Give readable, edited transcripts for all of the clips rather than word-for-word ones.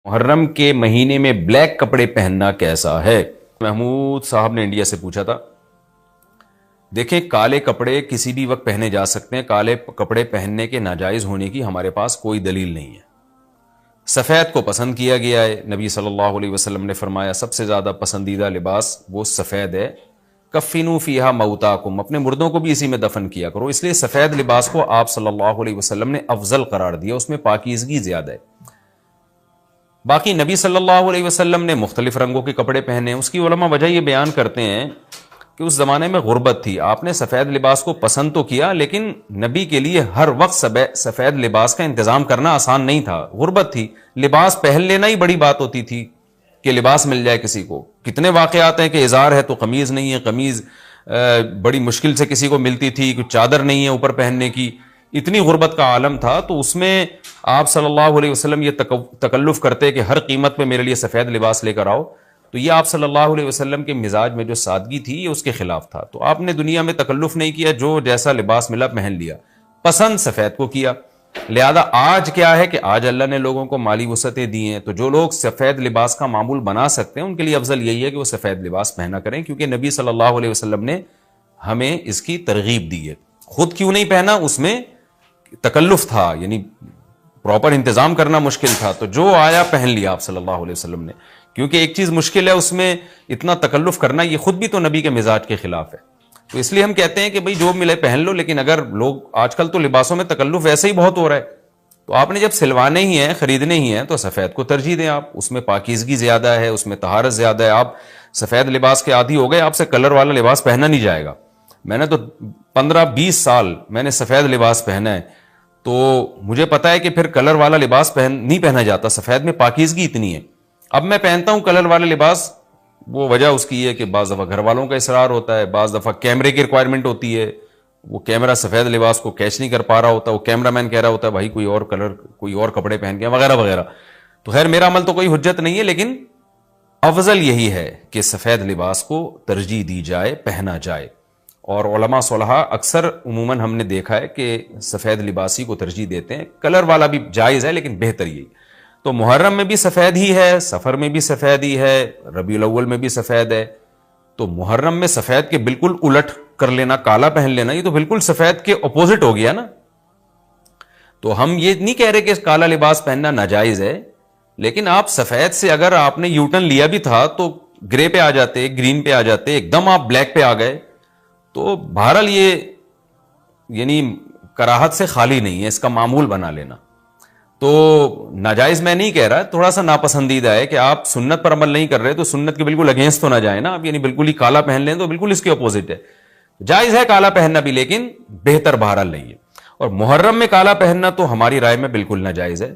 محرم کے مہینے میں بلیک کپڑے پہننا کیسا ہے؟ محمود صاحب نے انڈیا سے پوچھا تھا. دیکھیں، کالے کپڑے کسی بھی وقت پہنے جا سکتے ہیں. کالے کپڑے پہننے کے ناجائز ہونے کی ہمارے پاس کوئی دلیل نہیں ہے. سفید کو پسند کیا گیا ہے. نبی صلی اللہ علیہ وسلم نے فرمایا سب سے زیادہ پسندیدہ لباس وہ سفید ہے. کفنوا فیہا موتاکم، اپنے مردوں کو بھی اسی میں دفن کیا کرو. اس لیے سفید لباس کو آپ صلی اللہ علیہ وسلم نے افضل قرار دیا، اس میں پاکیزگی زیادہ ہے. باقی نبی صلی اللہ علیہ وسلم نے مختلف رنگوں کے کپڑے پہنے. اس کی علماء وجہ یہ بیان کرتے ہیں کہ اس زمانے میں غربت تھی. آپ نے سفید لباس کو پسند تو کیا، لیکن نبی کے لیے ہر وقت سفید لباس کا انتظام کرنا آسان نہیں تھا. غربت تھی، لباس پہن لینا ہی بڑی بات ہوتی تھی کہ لباس مل جائے کسی کو. کتنے واقعات ہیں کہ ازار ہے تو قمیض نہیں ہے، قمیض بڑی مشکل سے کسی کو ملتی تھی، کچھ چادر نہیں ہے اوپر پہننے کی. اتنی غربت کا عالم تھا، تو اس میں آپ صلی اللہ علیہ وسلم یہ تکلف کرتے کہ ہر قیمت پہ میرے لیے سفید لباس لے کر آؤ. تو یہ آپ صلی اللہ علیہ وسلم کے مزاج میں جو سادگی تھی یہ اس کے خلاف تھا. تو آپ نے دنیا میں تکلف نہیں کیا، جو جیسا لباس ملا پہن لیا. پسند سفید کو کیا. لہذا آج کیا ہے کہ آج اللہ نے لوگوں کو مالی وسعتیں دی ہیں، تو جو لوگ سفید لباس کا معمول بنا سکتے ہیں ان کے لیے افضل یہی ہے کہ وہ سفید لباس پہنا کریں، کیونکہ نبی صلی اللہ علیہ وسلم نے ہمیں اس کی ترغیب دی ہے. خود کیوں نہیں پہنا؟ اس میں تکلف تھا، یعنی پراپر انتظام کرنا مشکل تھا. تو جو آیا پہن لیا آپ صلی اللہ علیہ وسلم نے، کیونکہ ایک چیز مشکل ہے، اس میں اتنا تکلف کرنا یہ خود بھی تو نبی کے مزاج کے خلاف ہے. تو اس لیے ہم کہتے ہیں کہ بھئی جو ملے پہن لو. لیکن اگر لوگ آج کل تو لباسوں میں تکلف ویسے ہی بہت ہو رہا ہے، تو آپ نے جب سلوانے ہی ہیں، خریدنے ہی ہیں، تو سفید کو ترجیح دیں. آپ اس میں پاکیزگی زیادہ ہے، اس میں طہارت زیادہ ہے. آپ سفید لباس کے عادی ہو گئے، آپ سے کلر والا لباس پہنا نہیں جائے گا. میں نے تو 15-20 سال میں نے سفید لباس پہنا ہے، تو مجھے پتا ہے کہ پھر کلر والا لباس نہیں پہنا جاتا. سفید میں پاکیزگی اتنی ہے. اب میں پہنتا ہوں کلر والا لباس، وہ وجہ اس کی ہے کہ بعض دفعہ گھر والوں کا اصرار ہوتا ہے، بعض دفعہ کیمرے کی ریکوائرمنٹ ہوتی ہے. وہ کیمرہ سفید لباس کو کیچ نہیں کر پا رہا ہوتا، وہ کیمرہ مین کہہ رہا ہوتا ہے بھائی کوئی اور کلر، کوئی اور کپڑے پہن کے وغیرہ وغیرہ. تو خیر میرا عمل تو کوئی حجت نہیں ہے، لیکن افضل یہی ہے کہ سفید لباس کو ترجیح دی جائے، پہنا جائے. اور علماء صلحاء اکثر عموماً ہم نے دیکھا ہے کہ سفید لباسی کو ترجیح دیتے ہیں. کلر والا بھی جائز ہے، لیکن بہتر یہی. تو محرم میں بھی سفید ہی ہے، سفر میں بھی سفید ہی ہے، ربیع الاول میں بھی سفید ہے. تو محرم میں سفید کے بالکل الٹ کر لینا، کالا پہن لینا، یہ تو بالکل سفید کے اپوزٹ ہو گیا نا. تو ہم یہ نہیں کہہ رہے کہ کالا لباس پہننا ناجائز ہے، لیکن آپ سفید سے اگر آپ نے یوٹرن لیا بھی تھا تو گرے پہ آ جاتے، گرین پہ آ جاتے، ایک دم آپ بلیک پہ آ گئے، تو بہرحال یہ یعنی کراہت سے خالی نہیں ہے. اس کا معمول بنا لینا تو ناجائز میں نہیں کہہ رہا، تھوڑا سا ناپسندیدہ ہے کہ آپ سنت پر عمل نہیں کر رہے تو سنت کے بالکل اگینسٹ تو نہ جائیں نا آپ. یعنی بالکل ہی کالا پہن لیں تو بالکل اس کے اپوزٹ ہے. جائز ہے کالا پہننا بھی، لیکن بہتر بہرحال نہیں ہے. اور محرم میں کالا پہننا تو ہماری رائے میں بالکل ناجائز ہے،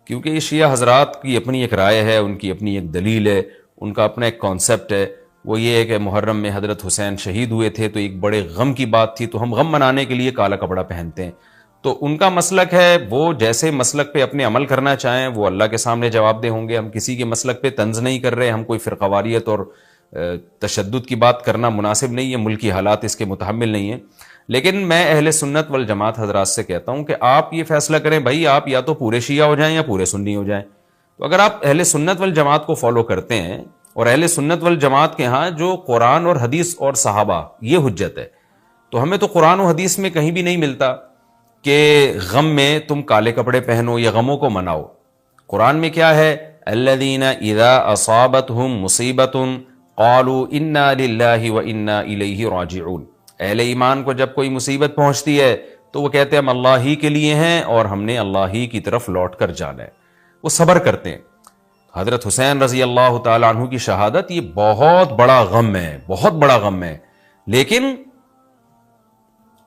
کیونکہ یہ شیعہ حضرات کی اپنی ایک رائے ہے، ان کی اپنی ایک دلیل ہے، ان کا اپنا ایک کانسیپٹ ہے. وہ یہ ہے کہ محرم میں حضرت حسین شہید ہوئے تھے تو ایک بڑے غم کی بات تھی، تو ہم غم منانے کے لیے کالا کپڑا پہنتے ہیں. تو ان کا مسلک ہے، وہ جیسے مسلک پہ اپنے عمل کرنا چاہیں وہ اللہ کے سامنے جواب دہ ہوں گے. ہم کسی کے مسلک پہ طنز نہیں کر رہے، ہم کوئی فرقواریت اور تشدد کی بات کرنا مناسب نہیں ہے، ملکی حالات اس کے متحمل نہیں ہیں. لیکن میں اہل سنت والجماعت حضرات سے کہتا ہوں کہ آپ یہ فیصلہ کریں بھائی، آپ یا تو پورے شیعہ ہو جائیں یا پورے سنی ہو جائیں. تو اگر آپ اہل سنت والجماعت کو فالو کرتے ہیں، اور اہل سنت والجماعت کے ہاں جو قرآن اور حدیث اور صحابہ یہ حجت ہے، تو ہمیں تو قرآن و حدیث میں کہیں بھی نہیں ملتا کہ غم میں تم کالے کپڑے پہنو یا غموں کو مناؤ. قرآن میں کیا ہے؟ الذین اذا اصابتہم مصیبۃ قالوا انا للہ وانا الیہ راجعون. اہل ایمان کو جب کوئی مصیبت پہنچتی ہے تو وہ کہتے ہیں ہم اللہ ہی کے لیے ہیں اور ہم نے اللہ ہی کی طرف لوٹ کر جانا ہے. وہ صبر کرتے ہیں. حضرت حسین رضی اللہ تعالی عنہ کی شہادت یہ بہت بڑا غم ہے، بہت بڑا غم ہے، لیکن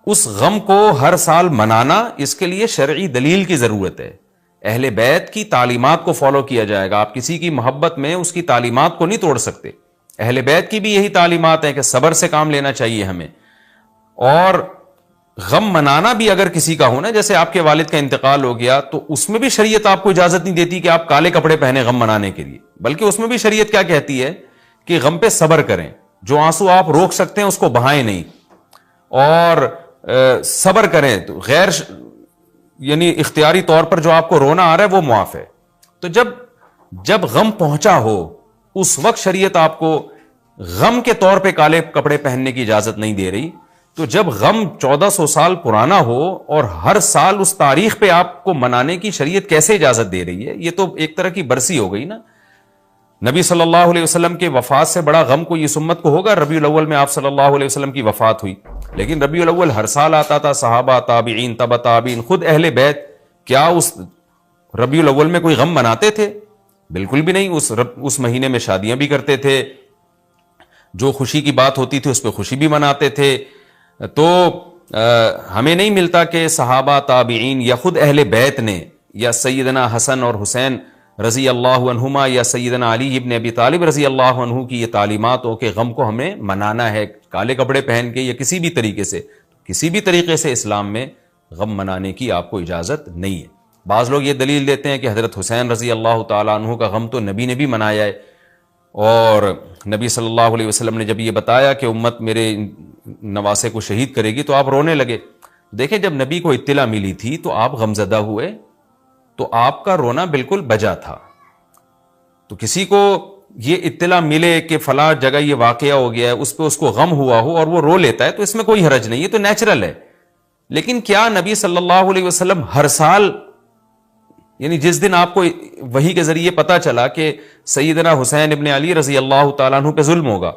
اس غم کو ہر سال منانا، اس کے لیے شرعی دلیل کی ضرورت ہے. اہل بیت کی تعلیمات کو فالو کیا جائے گا. آپ کسی کی محبت میں اس کی تعلیمات کو نہیں توڑ سکتے. اہل بیت کی بھی یہی تعلیمات ہیں کہ صبر سے کام لینا چاہیے ہمیں. اور غم منانا بھی اگر کسی کا ہونا، جیسے آپ کے والد کا انتقال ہو گیا، تو اس میں بھی شریعت آپ کو اجازت نہیں دیتی کہ آپ کالے کپڑے پہنے غم منانے کے لیے، بلکہ اس میں بھی شریعت کیا کہتی ہے کہ غم پہ صبر کریں. جو آنسو آپ روک سکتے ہیں اس کو بہائیں نہیں، اور صبر کریں. تو غیر یعنی اختیاری طور پر جو آپ کو رونا آ رہا ہے وہ معاف ہے. تو جب جب غم پہنچا ہو اس وقت شریعت آپ کو غم کے طور پہ کالے کپڑے پہننے کی اجازت نہیں دے رہی. تو جب غم 1400 سال پرانا ہو اور ہر سال اس تاریخ پہ آپ کو منانے کی شریعت کیسے اجازت دے رہی ہے؟ یہ تو ایک طرح کی برسی ہو گئی نا. نبی صلی اللہ علیہ وسلم کے وفات سے بڑا غم کو اس امت کو ہوگا. ربیع الاول میں آپ صلی اللہ علیہ وسلم کی وفات ہوئی, لیکن ربیع الاول ہر سال آتا تھا. صحابہ, تابعین, تبع تابعین, خود اہل بیت کیا اس ربیع الاول میں کوئی غم مناتے تھے؟ بالکل بھی نہیں. اس مہینے میں شادیاں بھی کرتے تھے, جو خوشی کی بات ہوتی تھی اس پہ خوشی بھی مناتے تھے. تو ہمیں نہیں ملتا کہ صحابہ, تابعین یا خود اہل بیت نے یا سیدنا حسن اور حسین رضی اللہ عنہما یا سیدنا علی ابن ابی طالب رضی اللہ عنہ کی یہ تعلیمات ہو کہ غم کو ہمیں منانا ہے کالے کپڑے پہن کے یا کسی بھی طریقے سے. کسی بھی طریقے سے اسلام میں غم منانے کی آپ کو اجازت نہیں ہے. بعض لوگ یہ دلیل دیتے ہیں کہ حضرت حسین رضی اللہ تعالیٰ عنہ کا غم تو نبی نے بھی منایا ہے, اور نبی صلی اللہ علیہ وسلم نے جب یہ بتایا کہ امت میرے نواسے کو شہید کرے گی تو آپ رونے لگے. دیکھیں, جب نبی کو اطلاع ملی تھی تو آپ غمزدہ ہوئے, تو آپ کا رونا بالکل بجا تھا. تو کسی کو یہ اطلاع ملے کہ فلاں جگہ یہ واقعہ ہو گیا ہے, اس پہ اس کو غم ہوا ہو اور وہ رو لیتا ہے, تو اس میں کوئی حرج نہیں ہے, تو نیچرل ہے. لیکن کیا نبی صلی اللہ علیہ وسلم ہر سال, یعنی جس دن آپ کو وحی کے ذریعے پتا چلا کہ سیدنا حسین ابن علی رضی اللہ تعالیٰ عنہ پہ ظلم ہوگا,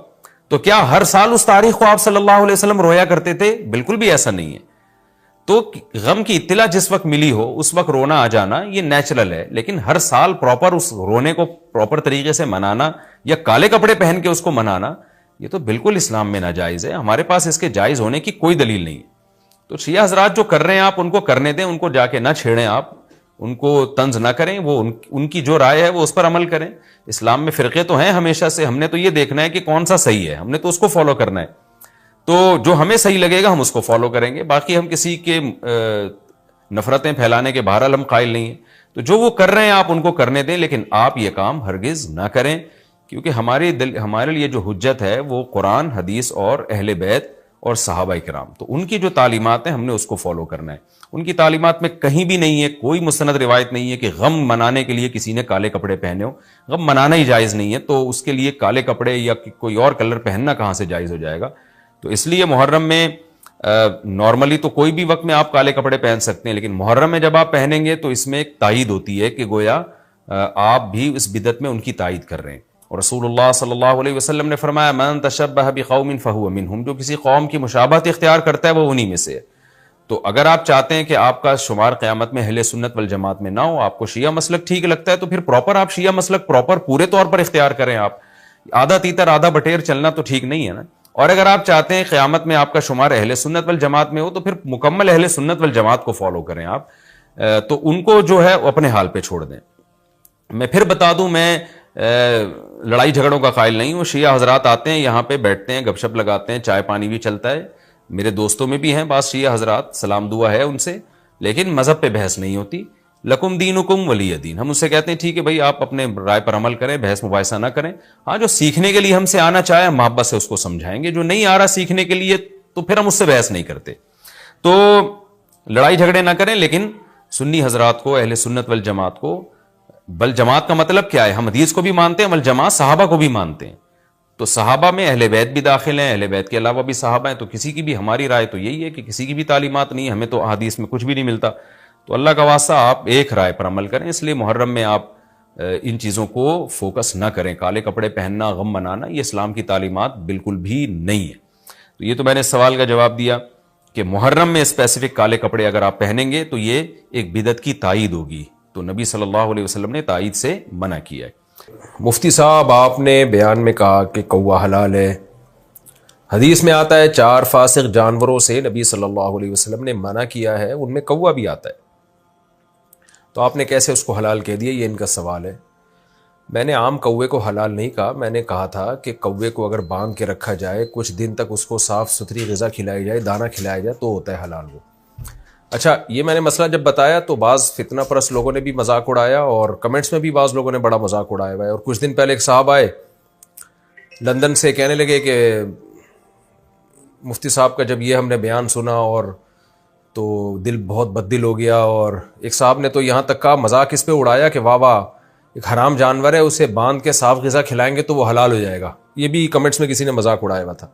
تو کیا ہر سال اس تاریخ کو آپ صلی اللہ علیہ وسلم رویا کرتے تھے؟ بالکل بھی ایسا نہیں ہے. تو غم کی اطلاع جس وقت ملی ہو اس وقت رونا آ جانا یہ نیچرل ہے, لیکن ہر سال پراپر اس رونے کو پراپر طریقے سے منانا یا کالے کپڑے پہن کے اس کو منانا, یہ تو بالکل اسلام میں ناجائز ہے. ہمارے پاس اس کے جائز ہونے کی کوئی دلیل نہیں ہے. تو شیعہ حضرات جو کر رہے ہیں آپ ان کو کرنے دیں, ان کو جا کے نہ چھیڑیں, آپ ان کو طنز نہ کریں. وہ ان کی جو رائے ہے وہ اس پر عمل کریں. اسلام میں فرقے تو ہیں ہمیشہ سے, ہم نے تو یہ دیکھنا ہے کہ کون سا صحیح ہے, ہم نے تو اس کو فالو کرنا ہے. تو جو ہمیں صحیح لگے گا ہم اس کو فالو کریں گے. باقی ہم کسی کے نفرتیں پھیلانے کے بہرحال ہم قائل نہیں ہیں. تو جو وہ کر رہے ہیں آپ ان کو کرنے دیں, لیکن آپ یہ کام ہرگز نہ کریں, کیونکہ ہمارے لیے جو حجت ہے وہ قرآن, حدیث اور اہل بیت اور صحابہ کرام. تو ان کی جو تعلیمات ہیں ہم نے اس کو فالو کرنا ہے. ان کی تعلیمات میں کہیں بھی نہیں ہے, کوئی مستند روایت نہیں ہے کہ غم منانے کے لیے کسی نے کالے کپڑے پہنے ہو. غم منانا ہی جائز نہیں ہے, تو اس کے لیے کالے کپڑے یا کوئی اور کلر پہننا کہاں سے جائز ہو جائے گا؟ تو اس لیے محرم میں نارملی تو کوئی بھی وقت میں آپ کالے کپڑے پہن سکتے ہیں, لیکن محرم میں جب آپ پہنیں گے تو اس میں ایک تائید ہوتی ہے کہ گویا آپ بھی اس بدعت میں ان کی تائید کر رہے ہیں. اور رسول اللہ صلی اللہ علیہ وسلم نے فرمایا من تشبہ بقوم فہو منہم, جو کسی قوم کی مشابہت اختیار کرتا ہے وہ انہی میں سے ہے. تو اگر آپ چاہتے ہیں کہ آپ کا شمار قیامت میں اہل سنت والجماعت میں نہ ہو, آپ کو شیعہ مسلک ٹھیک لگتا ہے, تو پھر پراپر آپ شیعہ مسلک پراپر پورے طور پر اختیار کریں. آپ آدھا تیتر آدھا بٹیر چلنا تو ٹھیک نہیں ہے نا. اور اگر آپ چاہتے ہیں قیامت میں آپ کا شمار اہل سنت والجماعت میں ہو, تو پھر مکمل اہل سنت والجماعت کو فالو کریں آپ. تو ان کو جو ہے اپنے حال پہ چھوڑ دیں. میں پھر بتا دوں, میں لڑائی جھگڑوں کا قائل نہیں ہوں. شیعہ حضرات آتے ہیں یہاں پہ بیٹھتے ہیں, گپ شپ لگاتے ہیں, چائے پانی بھی چلتا ہے. میرے دوستوں میں بھی ہیں بعض شیعہ حضرات, سلام دعا ہے ان سے, لیکن مذہب پہ بحث نہیں ہوتی. لکم دینکم ولی دین. ہم اس سے کہتے ہیں ٹھیک ہے بھائی, آپ اپنے رائے پر عمل کریں, بحث مباحثہ نہ کریں. ہاں, جو سیکھنے کے لیے ہم سے آنا چاہے ہم محبت سے اس کو سمجھائیں گے, جو نہیں آ رہا سیکھنے کے لیے تو پھر ہم اس سے بحث نہیں کرتے. تو لڑائی جھگڑے نہ کریں, لیکن سنی حضرات کو, اہل سنت والجماعت کو, بل جماعت کا مطلب کیا ہے؟ ہم حدیث کو بھی مانتے ہیں, بل جماعت صحابہ کو بھی مانتے ہیں. تو صحابہ میں اہل بیت بھی داخل ہیں, اہل بیت کے علاوہ بھی صحابہ ہیں. تو کسی کی بھی, ہماری رائے تو یہی ہے کہ کسی کی بھی تعلیمات نہیں, ہمیں تو حدیث میں کچھ بھی نہیں ملتا. تو اللہ کا واسطہ آپ ایک رائے پر عمل کریں. اس لیے محرم میں آپ ان چیزوں کو فوکس نہ کریں. کالے کپڑے پہننا, غم منانا, یہ اسلام کی تعلیمات بالکل بھی نہیں ہے. تو یہ تو میں نے اس سوال کا جواب دیا کہ محرم میں اسپیسیفک کالے کپڑے اگر آپ پہنیں گے تو یہ ایک بدعت کی تائید ہوگی. تو نبی صلی اللہ علیہ وسلم نے تائید سے منع کیا ہے. مفتی صاحب, آپ نے بیان میں کہا کہ کوا حلال ہے. حدیث میں آتا ہے 4 فاسق جانوروں سے نبی صلی اللہ علیہ وسلم نے منع کیا ہے, ان میں کوا بھی آتا ہے. تو آپ نے کیسے اس کو حلال کہہ دیا؟ یہ ان کا سوال ہے. میں نے عام کوے کو حلال نہیں کہا, میں نے کہا تھا کہ کوے کو اگر باندھ کے رکھا جائے, کچھ دن تک اس کو صاف ستھری غذا کھلائی جائے, دانہ کھلایا جائے, تو ہوتا ہے حلال وہ. اچھا, یہ میں نے مسئلہ جب بتایا تو بعض فتنہ پرست لوگوں نے بھی مذاق اڑایا, اور کمنٹس میں بھی بعض لوگوں نے بڑا مذاق اڑایا ہوا ہے. اور کچھ دن پہلے ایک صاحب آئے لندن سے, کہنے لگے کہ مفتی صاحب کا جب یہ ہم نے بیان سنا اور تو دل بہت بد دل ہو گیا. اور ایک صاحب نے تو یہاں تک کا مذاق اس پہ اڑایا کہ واہ واہ, ایک حرام جانور ہے اسے باندھ کے صاف غذا کھلائیں گے تو وہ حلال ہو جائے گا. یہ بھی کمنٹس میں کسی نے مذاق اڑایا ہوا تھا.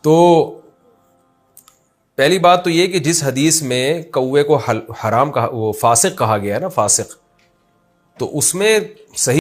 تو پہلی بات تو یہ کہ جس حدیث میں کوے کو حرام کہا، وہ فاسق کہا گیا ہے نا، فاسق، تو اس میں صحیح